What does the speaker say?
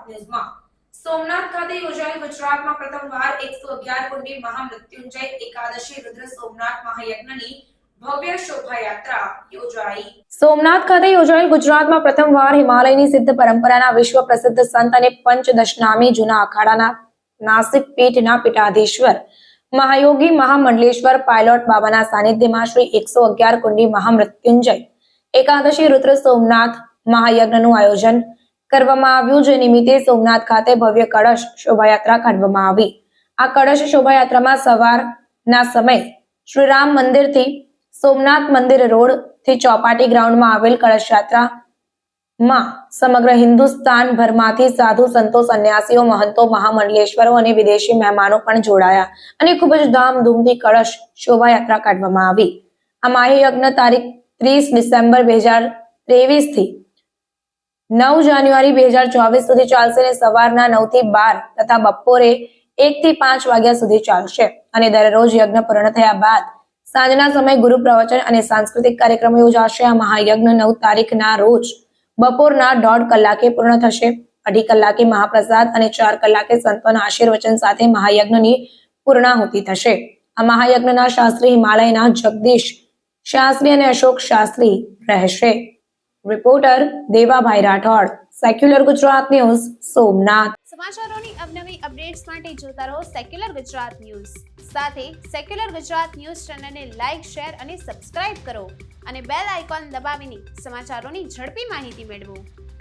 ન્યૂઝમાં સોમનાથ ખાતે યોજાયેલ ગુજરાતમાં પ્રથમવાર 111 કુંડી મહામૃત્યુંજય એકાદશી રુદ્ર સોમનાથ મહાયજ્ઞની ભવ્ય શોભાયાત્રા યોજાઈ। સોમનાથ ખાતે યોજાયેલ ગુજરાતમાં પ્રથમવાર હિમાલયની સિદ્ધ પરંપરાના વિશ્વ પ્રસિદ્ધ સંત અને પંચદશનામી જૂના અખાડાના નાસિક પીઠના પીઠાધીશ્વર મહાયોગી મહામંડલેશ્વર પાયલોટ બાબાના સાનિધ્યમાં શ્રી 111 કુંડી મહામૃત્યુંજય એકાદશી રુદ્ર સોમનાથ મહાયજ્ઞનું આયોજન કરવામાં આવ્યું, જે નિમિત્તે સોમનાથ ખાતે ભવ્ય કળશ શોભાયાત્રા કાઢવામાં આવી। આ કળશ શોભાયાત્રામાં સવારના સમય શ્રી રામ મંદિરથી સોમનાથ મંદિર રોડ થી ચોપાટી ગ્રાઉન્ડમાં આવેલ કળશ યાત્રામાં સમગ્ર હિન્દુસ્તાન ભરમાંથી સાધુ સંતો સંન્યાસીઓ મહંતો મહામંડલેશ્વરો અને વિદેશી મહેમાનો પણ જોડાયા અને ખૂબ જ ધામધૂમથી કળશ શોભાયાત્રા કાઢવામાં આવી। આ મહાયજ્ઞ તારીખ 30 ડિસેમ્બર 2023 થી 9 જાન્યુઆરી 2024 સુધી ચાલશે અને સવારના 9 થી 12 તથા બપોરે 1 થી 5 વાગ્યા સુધી ચાલશે અને દરરોજ યજ્ઞ પૂર્ણ થયા બાદ સાંજના સમયે ગુરુ પ્રવચન અને સાંસ્કૃતિક કાર્યક્રમો યોજાશે। આ મહાયજ્ઞ 9 તારીખના રોજ બપોરના 1.5 કલાકે પૂર્ણ થશે। 2.5 કલાકે મહાપ્રસાદ અને 4 કલાકે સંતોના આશીર્વચન સાથે મહાયજ્ઞની પૂર્ણાહુતિ થશે। આ મહાયજ્ઞના શાસ્ત્રી હિમાલયના જગદીશ શાસ્ત્રી અને અશોક શાસ્ત્રી રહેશે। Reporter Devabhai Rathod, secular Gujarat news, Somnath. સમાચારોની અવનવી અપડેટ્સ માટે જોતા રહો સેક્યુલર ગુજરાત ન્યૂઝ। સાથે સેક્યુલર ગુજરાત ન્યૂઝ ચેનલને લાઇક, શેર અને સબસ્ક્રાઇબ કરો અને બેલ આઇકોન દબાવીને સમાચારોની ઝડપી માહિતી મેળવો।